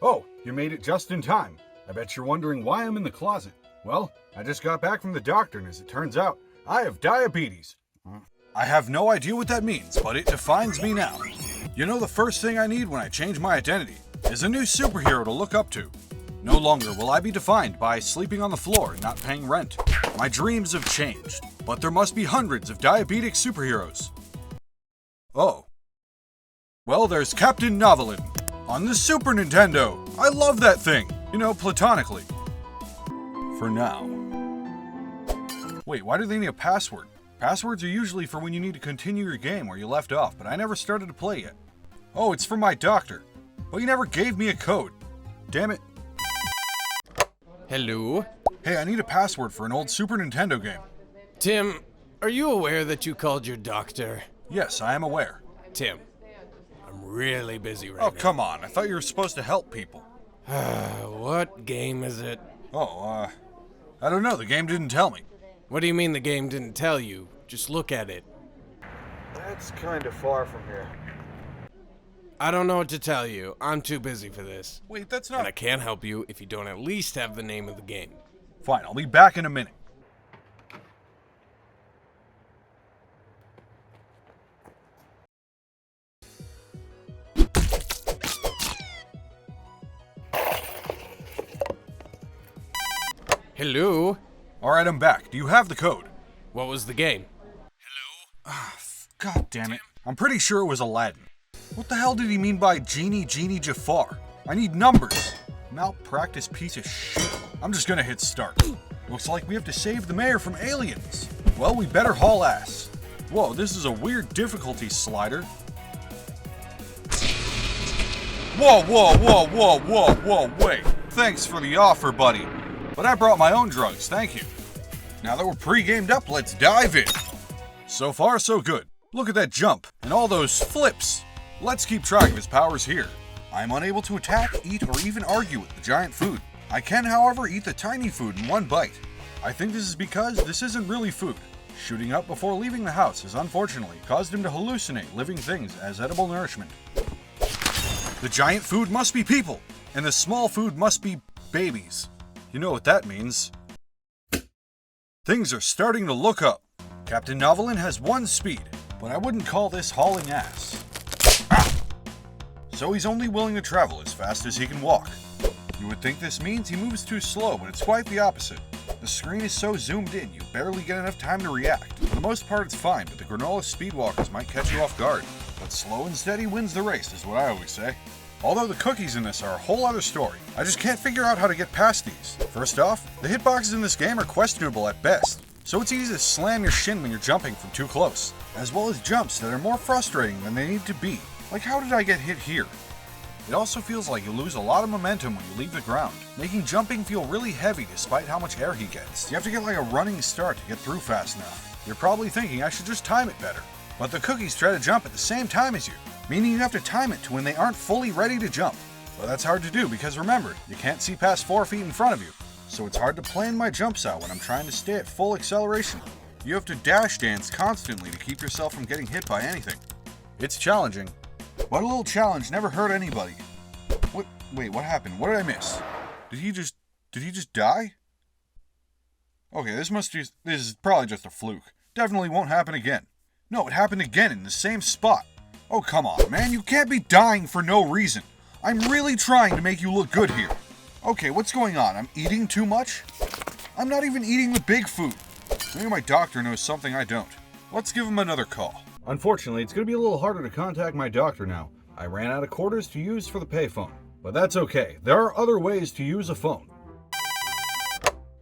Oh, you made it just in time. I bet you're wondering why I'm in the closet. Well, I just got back from the doctor, and as it turns out, I have diabetes. I have no idea what that means, but it defines me now. You know, the first thing I need when I change my identity is a new superhero to look up to. No longer will I be defined by sleeping on the floor and not paying rent. My dreams have changed, but there must be hundreds of diabetic superheroes. Oh. Well, there's Captain Novolin on the Super Nintendo. I love that thing, you know, platonically. For now. Wait, why do they need a password? Passwords are usually for when you need to continue your game where you left off, but I never started to play yet. Oh, it's from my doctor. But you never gave me a code. Damn it. Hello? Hey, I need a password for an old Super Nintendo game. Tim, are you aware that you called your doctor? Yes, I am aware. Tim, I'm really busy right Oh, now. come on. I thought you were supposed to help people. What game is it? Oh, I don't know. The game didn't tell me. What do you mean the game didn't tell you? Just look at it. That's kind of far from here. I don't know what to tell you. I'm too busy for this. Wait, that's not... And I can't help you if you don't at least have the name of the game. Fine, I'll be back in a minute. Hello? Alright, I'm back. Do you have the code? What was the game? God damn it. I'm pretty sure it was Aladdin. What the hell did he mean by Genie Jafar? I need numbers. Malpractice piece of shit. I'm just gonna hit start. Looks like we have to save the mayor from aliens. Well, we better haul ass. Whoa, this is a weird difficulty slider. Whoa, wait. Thanks for the offer, buddy. But I brought my own drugs, thank you. Now that we're pre-gamed up, let's dive in. So far, so good. Look at that jump, and all those flips. Let's keep track of his powers here. I'm unable to attack, eat, or even argue with the giant food. I can, however, eat the tiny food in one bite. I think this is because this isn't really food. Shooting up before leaving the house has unfortunately caused him to hallucinate living things as edible nourishment. The giant food must be people, and the small food must be babies. You know what that means. Things are starting to look up. Captain Novolin has 1 speed, but I wouldn't call this hauling ass. So he's only willing to travel as fast as he can walk. You would think this means he moves too slow, but it's quite the opposite. The screen is so zoomed in, you barely get enough time to react. For the most part, it's fine, but the granola speedwalkers might catch you off guard. But slow and steady wins the race, is what I always say. Although the cookies in this are a whole other story. I just can't figure out how to get past these. First off, the hitboxes in this game are questionable at best, so it's easy to slam your shin when you're jumping from too close, as well as jumps that are more frustrating than they need to be. Like, how did I get hit here? It also feels like you lose a lot of momentum when you leave the ground, making jumping feel really heavy despite how much air he gets. You have to get like a running start to get through fast enough. You're probably thinking I should just time it better, but the cookies try to jump at the same time as you, meaning you have to time it to when they aren't fully ready to jump. But that's hard to do because remember, you can't see past 4 feet in front of you, so it's hard to plan my jumps out when I'm trying to stay at full acceleration. You have to dash dance constantly to keep yourself from getting hit by anything. It's challenging, but a little challenge never hurt anybody. Wait, what happened? What did I miss? Did he just die? Okay, this is probably just a fluke. Definitely won't happen again. No, it happened again in the same spot. Oh, come on, man, you can't be dying for no reason. I'm really trying to make you look good here. Okay, what's going on? I'm eating too much? I'm not even eating the big food. Maybe my doctor knows something I don't. Let's give him another call. Unfortunately, it's going to be a little harder to contact my doctor now. I ran out of quarters to use for the payphone. But that's okay. There are other ways to use a phone.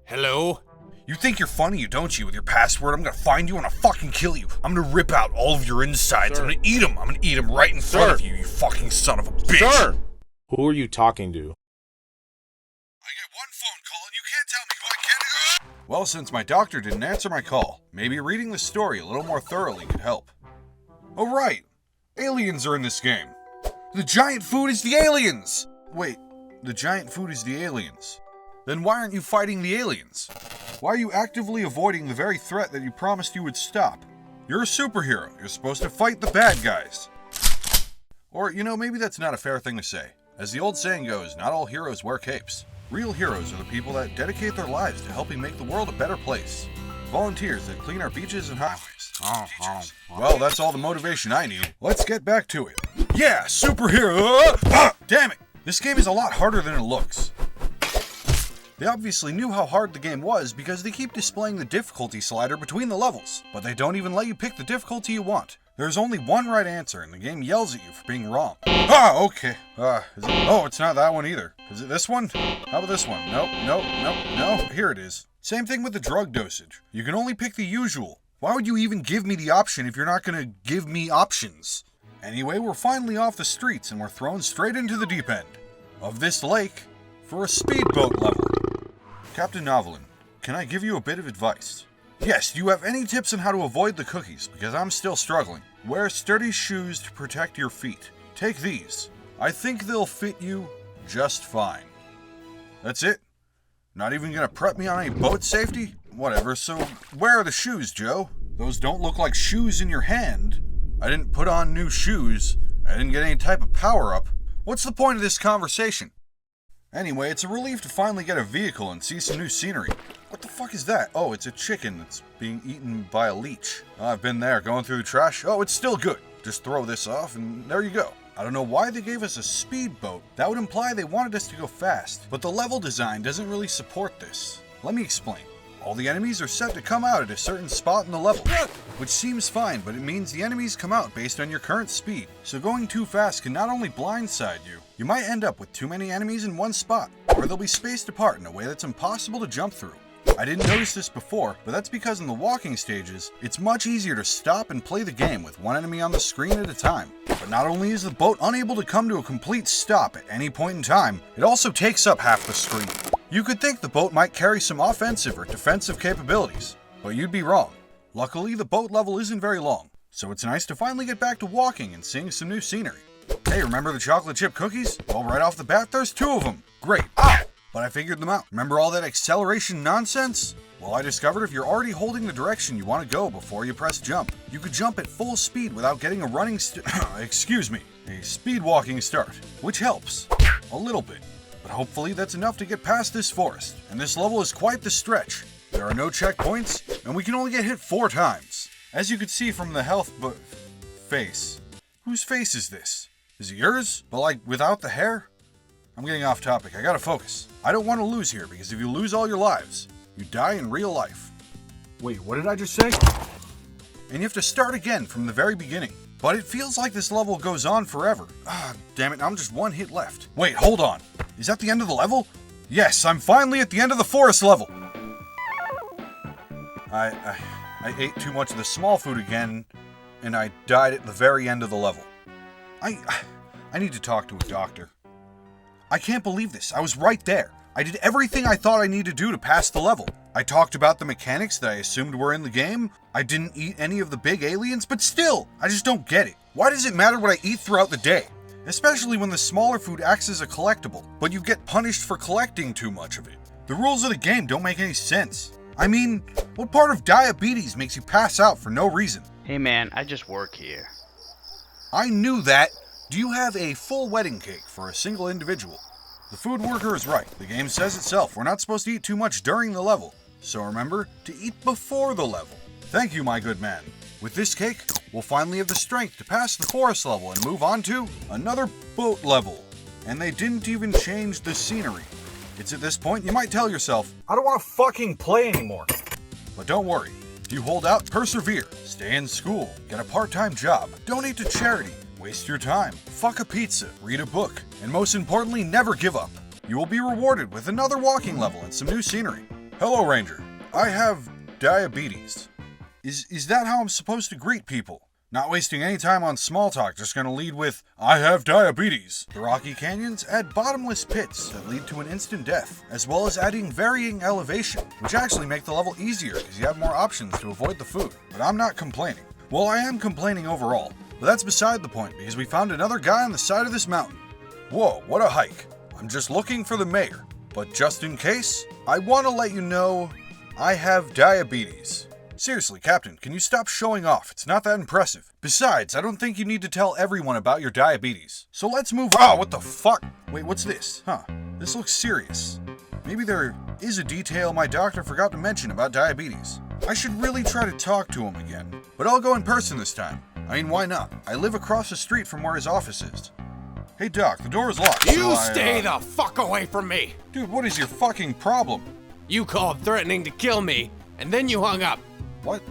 Hello? You think you're funny, don't you, with your password? I'm gonna find you and I'll fucking kill you. I'm gonna rip out all of your insides. Sir. I'm gonna eat them. I'm gonna eat them right in front of you, you fucking son of a bitch. Sir! Who are you talking to? I get one phone call and you can't tell me who I can. Well, since my doctor didn't answer my call, maybe reading the story a little more thoroughly could help. Oh, right. Aliens are in this game. The giant food is the aliens! Wait, the giant food is the aliens. Then why aren't you fighting the aliens? Why are you actively avoiding the very threat that you promised you would stop? You're a superhero. You're supposed to fight the bad guys. Or, you know, maybe that's not a fair thing to say. As the old saying goes, not all heroes wear capes. Real heroes are the people that dedicate their lives to helping make the world a better place. Volunteers that clean our beaches and highways. Well, that's all the motivation I need. Let's get back to it. Yeah, superhero! Damn it! This game is a lot harder than it looks. They obviously knew how hard the game was because they keep displaying the difficulty slider between the levels, but they don't even let you pick the difficulty you want. There's only one right answer, and the game yells at you for being wrong. Okay. It's not that one either. Is it this one? How about this one? Nope. Here it is. Same thing with the drug dosage. You can only pick the usual. Why would you even give me the option if you're not going to give me options? Anyway, we're finally off the streets, and we're thrown straight into the deep end of this lake for a speedboat level. Captain Novolin, can I give you a bit of advice? Yes, do you have any tips on how to avoid the cookies? Because I'm still struggling. Wear sturdy shoes to protect your feet. Take these. I think they'll fit you just fine. That's it? Not even gonna prep me on any boat safety? Whatever, so where are the shoes, Joe? Those don't look like shoes in your hand. I didn't put on new shoes. I didn't get any type of power-up. What's the point of this conversation? Anyway, it's a relief to finally get a vehicle and see some new scenery. What the fuck is that? Oh, it's a chicken that's being eaten by a leech. I've been there, going through the trash. Oh, it's still good. Just throw this off and there you go. I don't know why they gave us a speedboat. That would imply they wanted us to go fast, but the level design doesn't really support this. Let me explain. All the enemies are set to come out at a certain spot in the level, which seems fine, but it means the enemies come out based on your current speed. So going too fast can not only blindside you, you might end up with too many enemies in one spot, or they'll be spaced apart in a way that's impossible to jump through. I didn't notice this before, but that's because in the walking stages, it's much easier to stop and play the game with one enemy on the screen at a time. But not only is the boat unable to come to a complete stop at any point in time, it also takes up half the screen. You could think the boat might carry some offensive or defensive capabilities, but you'd be wrong. Luckily, the boat level isn't very long, so it's nice to finally get back to walking and seeing some new scenery. Hey, remember the chocolate chip cookies? Well, right off the bat, there's 2 of them. Great. But I figured them out. Remember all that acceleration nonsense? Well, I discovered if you're already holding the direction you want to go before you press jump, you could jump at full speed without getting a speed walking start, which helps. A little bit. But hopefully that's enough to get past this forest. And this level is quite the stretch. There are no checkpoints, and we can only get hit 4 times. As you can see from the health face. Whose face is this? Is it yours? But like without the hair? I'm getting off topic. I gotta focus. I don't want to lose here, because if you lose all your lives, you die in real life. Wait, what did I just say? And you have to start again from the very beginning. But it feels like this level goes on forever. Damn it, I'm just 1 hit left. Wait, hold on. Is that the end of the level? Yes, I'm finally at the end of the forest level. I ate too much of the small food again, and I died at the very end of the level. I need to talk to a doctor. I can't believe this. I was right there. I did everything I thought I needed to do to pass the level. I talked about the mechanics that I assumed were in the game. I didn't eat any of the big aliens, but still, I just don't get it. Why does it matter what I eat throughout the day? Especially when the smaller food acts as a collectible, but you get punished for collecting too much of it. The rules of the game don't make any sense. I mean, what part of diabetes makes you pass out for no reason? Hey man, I just work here. I knew that. Do you have a full wedding cake for a single individual? The food worker is right. The game says itself. We're not supposed to eat too much during the level. So remember to eat before the level. Thank you, my good man. With this cake, we'll finally have the strength to pass the forest level and move on to another boat level. And they didn't even change the scenery. It's at this point you might tell yourself, I don't want to fucking play anymore. But don't worry. If you hold out, persevere, stay in school, get a part-time job, donate to charity, waste your time, fuck a pizza, read a book, and most importantly, never give up. You will be rewarded with another walking level and some new scenery. Hello, Ranger. I have diabetes. Is that how I'm supposed to greet people? Not wasting any time on small talk, just gonna lead with, I have diabetes. The Rocky Canyons add bottomless pits that lead to an instant death, as well as adding varying elevation, which actually make the level easier because you have more options to avoid the food. But I'm not complaining. Well, I am complaining overall, but that's beside the point because we found another guy on the side of this mountain. Whoa, what a hike. I'm just looking for the mayor, but just in case, I want to let you know I have diabetes. Seriously, Captain, can you stop showing off? It's not that impressive. Besides, I don't think you need to tell everyone about your diabetes. So let's move on. Oh, what the fuck? Wait, what's this? Huh, this looks serious. Maybe there is a detail my doctor forgot to mention about diabetes. I should really try to talk to him again. But I'll go in person this time. I mean, why not? I live across the street from where his office is. Hey Doc, the door is locked. You stay the fuck away from me! Dude, what is your fucking problem? You called threatening to kill me, and then you hung up. What?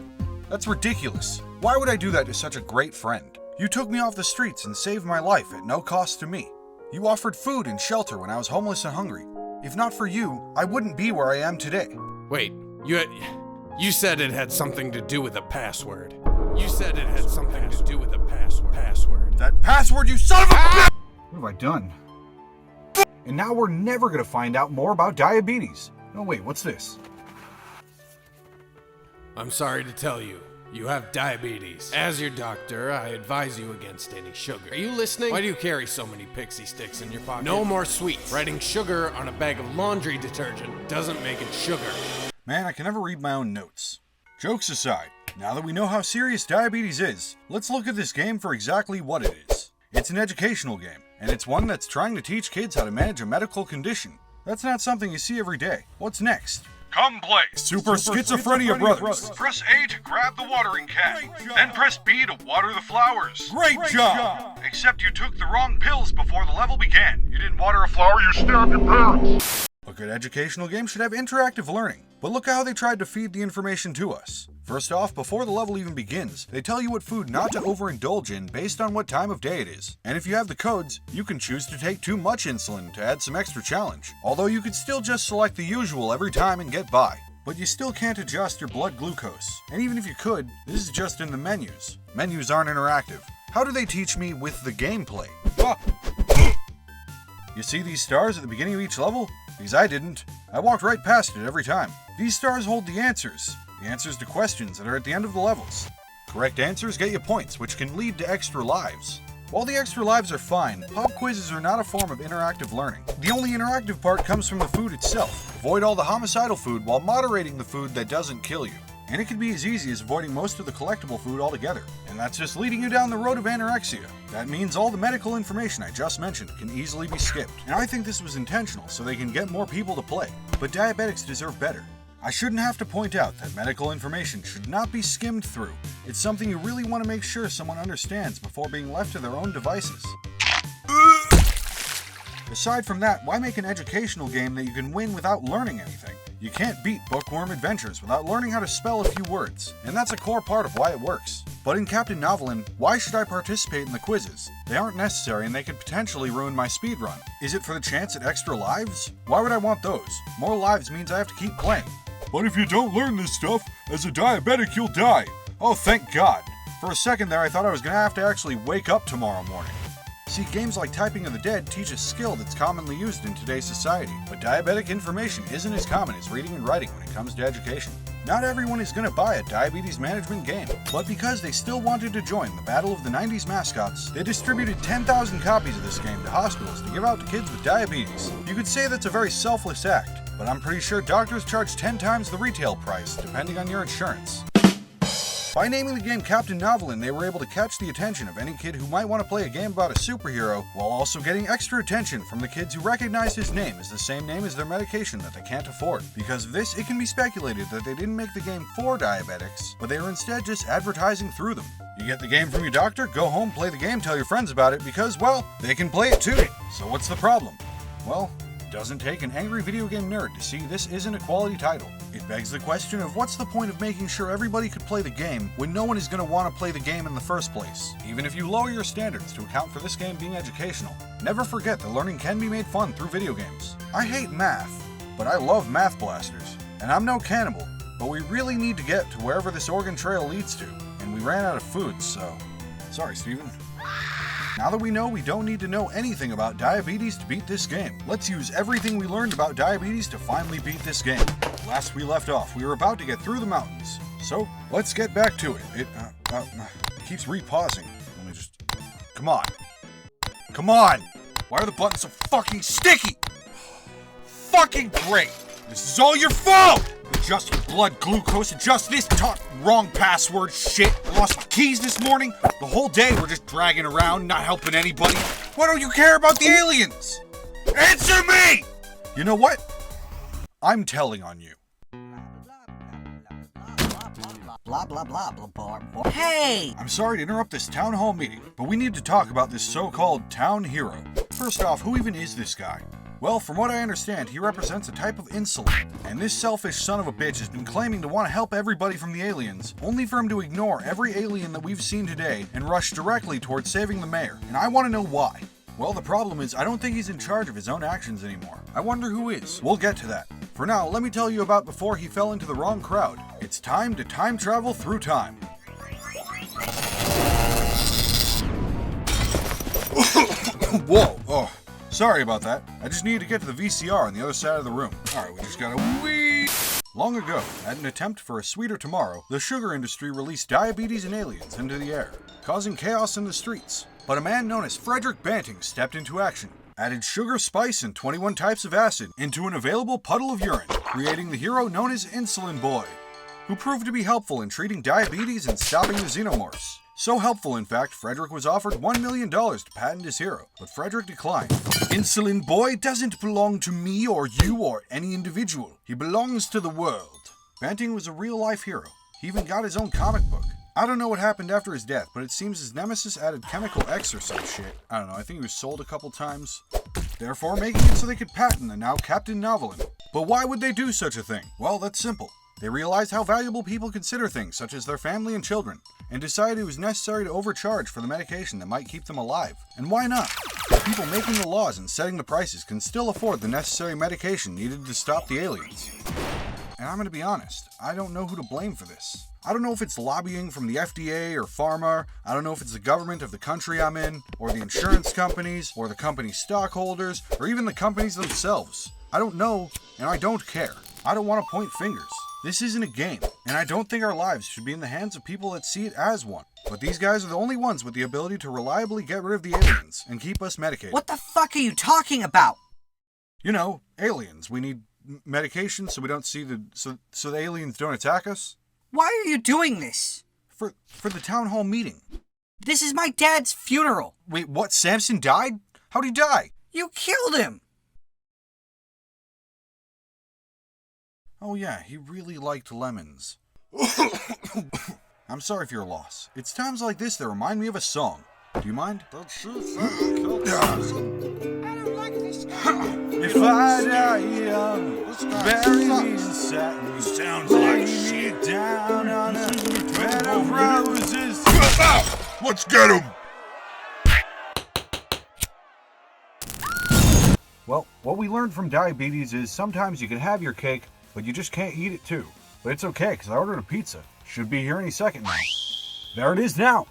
That's ridiculous. Why would I do that to such a great friend? You took me off the streets and saved my life at no cost to me. You offered food and shelter when I was homeless and hungry. If not for you, I wouldn't be where I am today. Wait, you said it had something to do with a password. You said it had something to do with a password. That password, you son of a bitch! What have I done? And now we're never gonna find out more about diabetes. No, wait, what's this? I'm sorry to tell you, you have diabetes. As your doctor, I advise you against any sugar. Are you listening? Why do you carry so many pixie sticks in your pocket? No more sweets. Writing sugar on a bag of laundry detergent doesn't make it sugar. Man, I can never read my own notes. Jokes aside, now that we know how serious diabetes is, let's look at this game for exactly what it is. It's an educational game, and it's one that's trying to teach kids how to manage a medical condition. That's not something you see every day. What's next? Come play Super Schizophrenia Brothers. Press A to grab the watering can, then press B to water the flowers. Great job! Except you took the wrong pills before the level began. You didn't water a flower, you stabbed your parents. A good educational game should have interactive learning, but look how they tried to feed the information to us. First off, before the level even begins, they tell you what food not to overindulge in based on what time of day it is. And if you have the codes, you can choose to take too much insulin to add some extra challenge. Although you could still just select the usual every time and get by. But you still can't adjust your blood glucose. And even if you could, this is just in the menus. Menus aren't interactive. How do they teach me with the gameplay? Ah. You see these stars at the beginning of each level? Because I didn't. I walked right past it every time. These stars hold the answers to questions that are at the end of the levels. Correct answers get you points, which can lead to extra lives. While the extra lives are fine, pop quizzes are not a form of interactive learning. The only interactive part comes from the food itself. Avoid all the homicidal food while moderating the food that doesn't kill you. And it can be as easy as avoiding most of the collectible food altogether. And that's just leading you down the road of anorexia. That means all the medical information I just mentioned can easily be skipped. And I think this was intentional so they can get more people to play. But diabetics deserve better. I shouldn't have to point out that medical information should not be skimmed through. It's something you really want to make sure someone understands before being left to their own devices. Aside from that, why make an educational game that you can win without learning anything? You can't beat Bookworm Adventures without learning how to spell a few words, and that's a core part of why it works. But in Captain Novolin, why should I participate in the quizzes? They aren't necessary and they could potentially ruin my speedrun. Is it for the chance at extra lives? Why would I want those? More lives means I have to keep playing. But if you don't learn this stuff, as a diabetic you'll die. Oh, thank God. For a second there I thought I was gonna have to actually wake up tomorrow morning. See, games like Typing of the Dead teach a skill that's commonly used in today's society, but diabetic information isn't as common as reading and writing when it comes to education. Not everyone is going to buy a diabetes management game, but because they still wanted to join the battle of the 90s mascots, they distributed 10,000 copies of this game to hospitals to give out to kids with diabetes. You could say that's a very selfless act, but I'm pretty sure doctors charge 10 times the retail price, depending on your insurance. By naming the game Captain Novolin, they were able to catch the attention of any kid who might want to play a game about a superhero, while also getting extra attention from the kids who recognize his name as the same name as their medication that they can't afford. Because of this, it can be speculated that they didn't make the game for diabetics, but they were instead just advertising through them. You get the game from your doctor, go home, play the game, tell your friends about it, because, well, they can play it too. So what's the problem? Well, it doesn't take an angry video game nerd to see this isn't a quality title. It begs the question of what's the point of making sure everybody could play the game when no one is going to want to play the game in the first place, even if you lower your standards to account for this game being educational. Never forget that learning can be made fun through video games. I hate math, but I love math blasters. And I'm no cannibal, but we really need to get to wherever this Oregon Trail leads to, and we ran out of food, so... Sorry, Steven. Now that we know we don't need to know anything about diabetes to beat this game, let's use everything we learned about diabetes to finally beat this game. Last we left off, we were about to get through the mountains. So, let's get back to it. It keeps repausing. Let me just... Come on. Come on! Why are the buttons so fucking sticky? Fucking great! This is all your fault! adjust your blood glucose, adjust this wrong password shit. I lost my keys this morning. The whole day we're just dragging around, not helping anybody. Why don't you care about the aliens? Answer me! You know what? I'm telling on you. Blah, blah, blah, blah, blah, blah. Hey! I'm sorry to interrupt this town hall meeting, but we need to talk about this so-called town hero. First off, who even is this guy? Well, from what I understand, he represents a type of insulin, and this selfish son of a bitch has been claiming to want to help everybody from the aliens, only for him to ignore every alien that we've seen today and rush directly towards saving the mayor, and I want to know why. Well, the problem is, I don't think he's in charge of his own actions anymore. I wonder who is. We'll get to that. For now, let me tell you about before he fell into the wrong crowd. It's time to time travel through time. Whoa, oh, sorry about that. I just needed to get to the VCR on the other side of the room. Alright, we just gotta wee. Long ago, at an attempt for a sweeter tomorrow, the sugar industry released diabetes and aliens into the air, causing chaos in the streets. But a man known as Frederick Banting stepped into action, added sugar, spice, and 21 types of acid into an available puddle of urine, creating the hero known as Insulin Boy, who proved to be helpful in treating diabetes and stopping the xenomorphs. So helpful, in fact, Frederick was offered $1 million to patent his hero, but Frederick declined. Insulin Boy doesn't belong to me or you or any individual. He belongs to the world. Banting was a real-life hero. He even got his own comic book. I don't know what happened after his death, but it seems his nemesis added Chemical X or some shit. I don't know, I think he was sold a couple times. Therefore, making it so they could patent the now Captain Novolin. But why would they do such a thing? Well, that's simple. They realized how valuable people consider things such as their family and children, and decided it was necessary to overcharge for the medication that might keep them alive. And why not? People making the laws and setting the prices can still afford the necessary medication needed to stop the aliens. And I'm gonna be honest, I don't know who to blame for this. I don't know if it's lobbying from the FDA or pharma, I don't know if it's the government of the country I'm in, or the insurance companies, or the company's stockholders, or even the companies themselves. I don't know, and I don't care. I don't want to point fingers. This isn't a game, and I don't think our lives should be in the hands of people that see it as one. But these guys are the only ones with the ability to reliably get rid of the aliens and keep us medicated. What the fuck are you talking about? You know, aliens. We need medication so we don't see so the aliens don't attack us. Why are you doing this? For the town hall meeting. This is my dad's funeral. Wait, what? Samson died? How'd he die? You killed him. Oh yeah, he really liked lemons. I'm sorry for your loss. It's times like this that remind me of a song. Do you mind? I don't like this guy. If I die young, bury me in satin. Sounds like shit. Down on a bed of roses. Let's get him! Well, what we learned from diabetes is sometimes you can have your cake, but you just can't eat it too. But it's okay, because I ordered a pizza. Should be here any second now. There it is now.